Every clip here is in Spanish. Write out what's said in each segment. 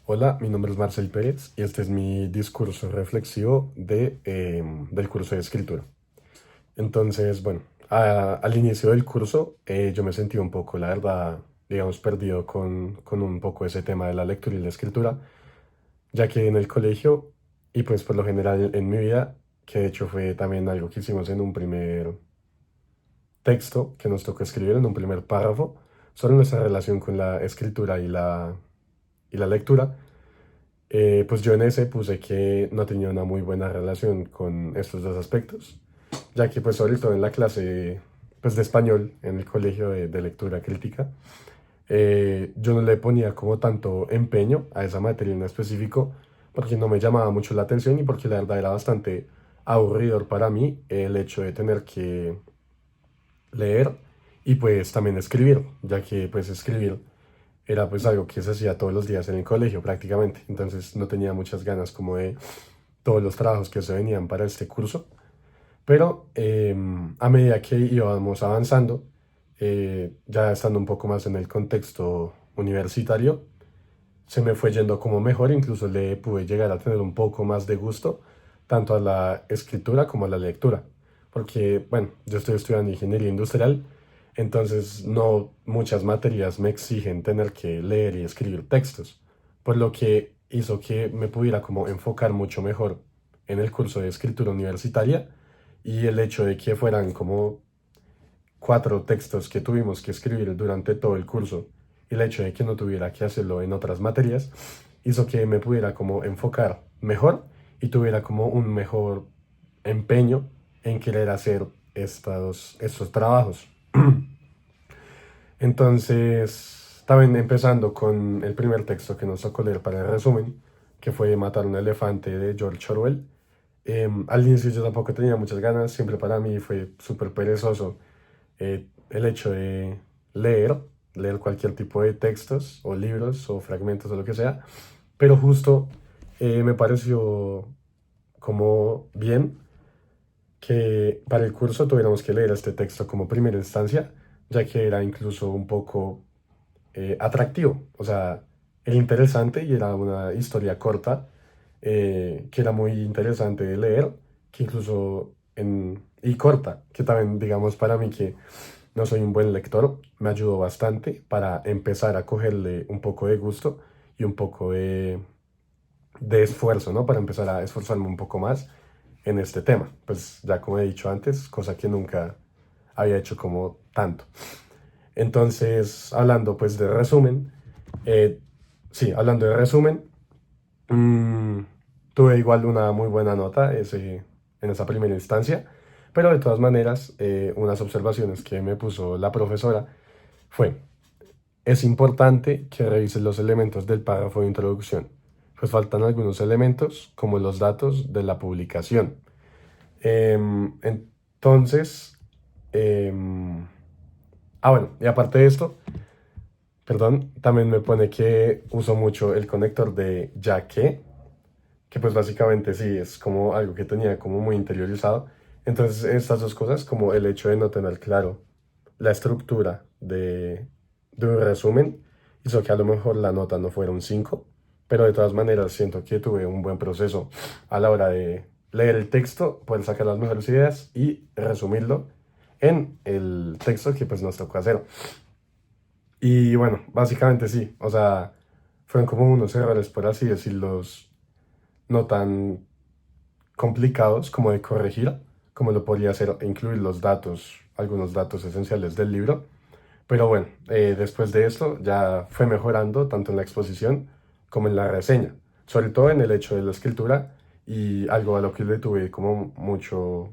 Hola, mi nombre es Marcel Pérez y este es mi discurso reflexivo del curso de escritura. Entonces, bueno, al inicio del curso yo me sentí un poco, la verdad, digamos, perdido con un poco ese tema de la lectura y la escritura, ya que en el colegio y pues por lo general en mi vida, que de hecho fue también algo que hicimos en un primer texto que nos tocó escribir, en un primer párrafo, sobre nuestra relación con la escritura y la lectura. Pues yo en ese puse que no tenía una muy buena relación con estos dos aspectos, ya que pues sobre todo en la clase pues de español en el colegio de lectura crítica, yo no le ponía como tanto empeño a esa materia en específico porque no me llamaba mucho la atención y porque la verdad era bastante aburridor para mí el hecho de tener que leer y pues también escribir, ya que pues escribir era pues algo que se hacía todos los días en el colegio prácticamente, entonces no tenía muchas ganas como de todos los trabajos que se venían para este curso, pero a medida que íbamos avanzando, ya estando un poco más en el contexto universitario, se me fue yendo como mejor, incluso le pude llegar a tener un poco más de gusto, tanto a la escritura como a la lectura, porque, bueno, yo estoy estudiando ingeniería industrial, entonces no muchas materias me exigen tener que leer y escribir textos, por lo que hizo que me pudiera como enfocar mucho mejor en el curso de escritura universitaria y el hecho de que fueran como 4 textos que tuvimos que escribir durante todo el curso y el hecho de que no tuviera que hacerlo en otras materias hizo que me pudiera como enfocar mejor y tuviera como un mejor empeño en querer hacer estos trabajos. Entonces, también empezando con el primer texto que nos tocó leer para el resumen, que fue Matar un elefante de George Orwell. Al inicio yo tampoco tenía muchas ganas, siempre para mí fue súper perezoso el hecho de leer, leer cualquier tipo de textos o libros o fragmentos o lo que sea, pero justo me pareció como bien que para el curso tuviéramos que leer este texto como primera instancia, ya que era incluso un poco atractivo, o sea, era interesante y era una historia corta que era muy interesante de leer, que incluso y corta, que también digamos para mí que no soy un buen lector, me ayudó bastante para empezar a cogerle un poco de gusto y un poco de esfuerzo, ¿no? Para empezar a esforzarme un poco más en este tema. Pues ya como he dicho antes, cosa que nunca había hecho como tanto. Entonces, hablando pues de resumen, eh, sí, hablando de resumen, mm, tuve igual una muy buena nota en esa primera instancia, pero de todas maneras, unas observaciones que me puso la profesora fue, es importante que revises los elementos del párrafo de introducción, pues faltan algunos elementos como los datos de la publicación. Entonces, em, bueno, y aparte de esto, perdón, también me pone que uso mucho el conector de ya que pues básicamente sí, es como algo que tenía como muy interiorizado. Entonces, estas dos cosas, como el hecho de no tener claro la estructura de un resumen, hizo que a lo mejor la nota no fuera un 5, pero de todas maneras siento que tuve un buen proceso a la hora de leer el texto, poder sacar las mejores ideas y resumirlo en el texto que pues nos tocó hacer. Y bueno, básicamente sí, o sea, fueron como unos errores, por así decirlos, no tan complicados como de corregir, como lo podría hacer incluir los datos, algunos datos esenciales del libro. Pero bueno, después de esto ya fue mejorando tanto en la exposición como en la reseña, sobre todo en el hecho de la escritura y algo a lo que le tuve como mucho,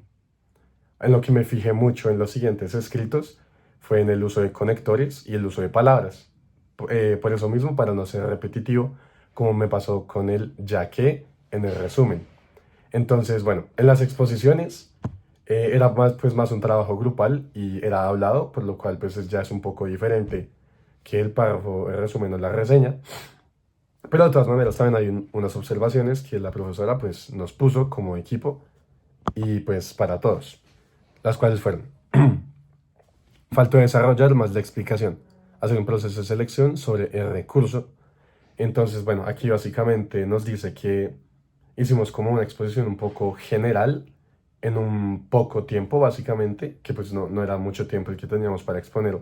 en lo que me fijé mucho en los siguientes escritos fue en el uso de conectores y el uso de palabras. Por eso mismo, para no ser repetitivo, como me pasó con el ya que en el resumen. Entonces, bueno, en las exposiciones era más, pues, más un trabajo grupal y era hablado, por lo cual pues ya es un poco diferente que el párrafo, el resumen o la reseña. Pero de todas maneras también hay unas observaciones que la profesora pues nos puso como equipo y pues para todos, las cuales fueron, faltó desarrollar más la explicación, hacer un proceso de selección sobre el recurso, Entonces, bueno, aquí básicamente nos dice que hicimos como una exposición un poco general en un poco tiempo, básicamente, que pues no era mucho tiempo el que teníamos para exponer,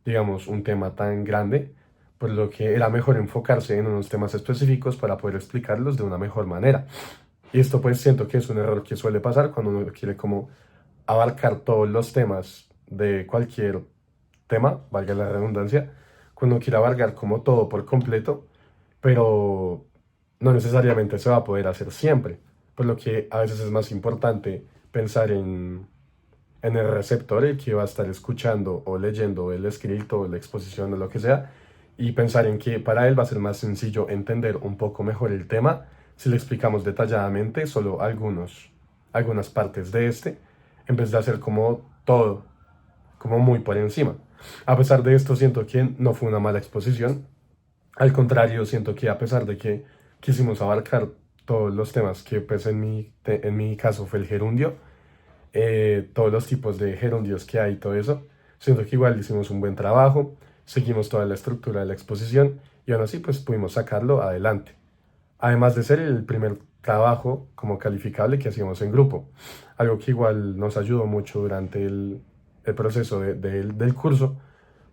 digamos, un tema tan grande, por lo que era mejor enfocarse en unos temas específicos para poder explicarlos de una mejor manera. Y esto pues siento que es un error que suele pasar cuando uno quiere como abarcar todos los temas de cualquier tema, valga la redundancia, cuando uno quiere abarcar como todo por completo, pero no necesariamente se va a poder hacer siempre, por lo que a veces es más importante pensar en el receptor, el que va a estar escuchando o leyendo el escrito o la exposición o lo que sea, y pensar en que para él va a ser más sencillo entender un poco mejor el tema si le explicamos detalladamente solo algunas partes de este, en vez de hacer como todo, como muy por encima. A pesar de esto, siento que no fue una mala exposición. Al contrario, siento que a pesar de que quisimos abarcar todos los temas que pues en mi caso fue el gerundio, todos los tipos de gerundios que hay y todo eso, siento que igual hicimos un buen trabajo, seguimos toda la estructura de la exposición y aún así pues pudimos sacarlo adelante. Además de ser el primer trabajo como calificable que hacíamos en grupo, algo que igual nos ayudó mucho durante el proceso del curso,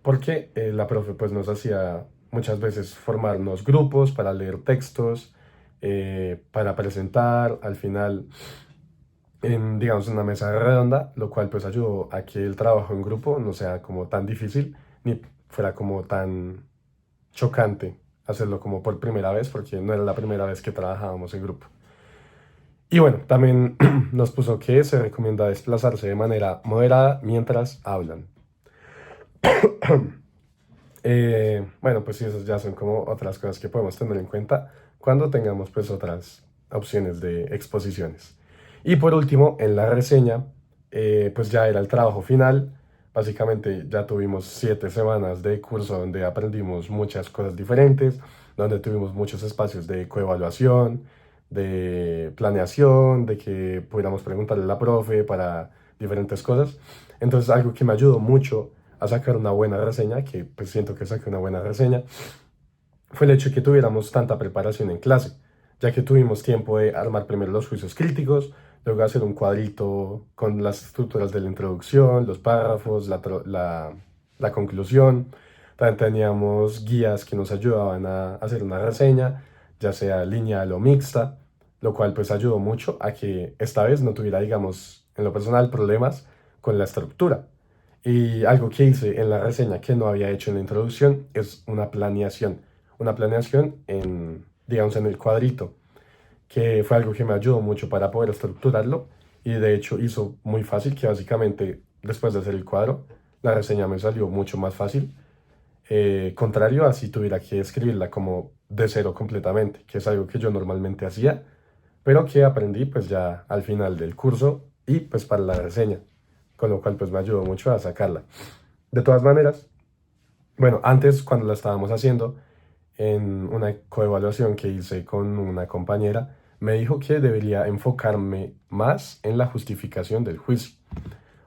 porque la profe pues nos hacía muchas veces formarnos grupos para leer textos, para presentar, al final en, digamos, una mesa redonda, lo cual pues ayudó a que el trabajo en grupo no sea como tan difícil, ni fuera como tan chocante hacerlo como por primera vez, porque no era la primera vez que trabajábamos en grupo. Y bueno, también nos puso que se recomienda desplazarse de manera moderada mientras hablan. Bueno, pues sí, esas ya son como otras cosas que podemos tener en cuenta cuando tengamos pues otras opciones de exposiciones. Y por último, en la reseña, pues ya era el trabajo final. Básicamente ya tuvimos 7 semanas de curso donde aprendimos muchas cosas diferentes, donde tuvimos muchos espacios de coevaluación, de planeación, de que pudiéramos preguntarle a la profe para diferentes cosas. Entonces algo que me ayudó mucho a sacar una buena reseña, que pues siento que saqué una buena reseña, fue el hecho de que tuviéramos tanta preparación en clase, ya que tuvimos tiempo de armar primero los juicios críticos, luego hacer un cuadrito con las estructuras de la introducción, los párrafos, la conclusión. También teníamos guías que nos ayudaban a hacer una reseña, ya sea lineal o mixta, lo cual pues ayudó mucho a que esta vez no tuviera, digamos, en lo personal problemas con la estructura. Y algo que hice en la reseña que no había hecho en la introducción es una planeación en, digamos, en el cuadrito, que fue algo que me ayudó mucho para poder estructurarlo y de hecho hizo muy fácil que básicamente después de hacer el cuadro, la reseña me salió mucho más fácil, contrario a si tuviera que escribirla como de cero completamente, que es algo que yo normalmente hacía, pero que aprendí pues ya al final del curso y pues para la reseña, con lo cual pues me ayudó mucho a sacarla. De todas maneras, bueno, antes cuando la estábamos haciendo, en una coevaluación que hice con una compañera, me dijo que debería enfocarme más en la justificación del juicio,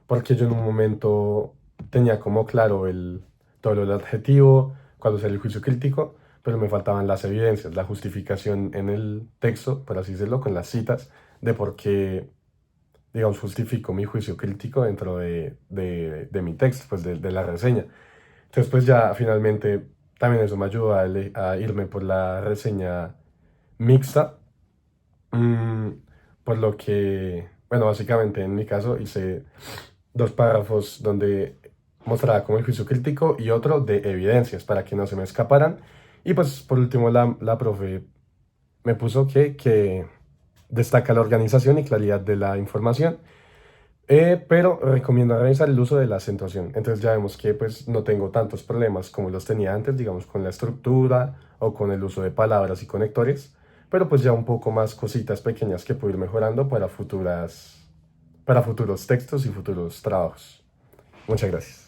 porque yo en un momento tenía como claro todo el adjetivo, cuál era el juicio crítico, pero me faltaban las evidencias, la justificación en el texto, por así decirlo, con las citas de por qué, digamos, justifico mi juicio crítico dentro de mi texto, pues de la reseña. Entonces, pues ya finalmente también eso me ayudó a irme por la reseña mixta, mm, por lo que, bueno, básicamente en mi caso hice 2 párrafos donde mostraba como el juicio crítico y otro de evidencias para que no se me escaparan. Y pues por último la profe me puso que destaca la organización y claridad de la información, pero recomiendo realizar el uso de la acentuación. Entonces ya vemos que pues no tengo tantos problemas como los tenía antes, digamos, con la estructura o con el uso de palabras y conectores, pero pues ya un poco más cositas pequeñas que puedo ir mejorando para futuros textos y futuros trabajos. Muchas gracias.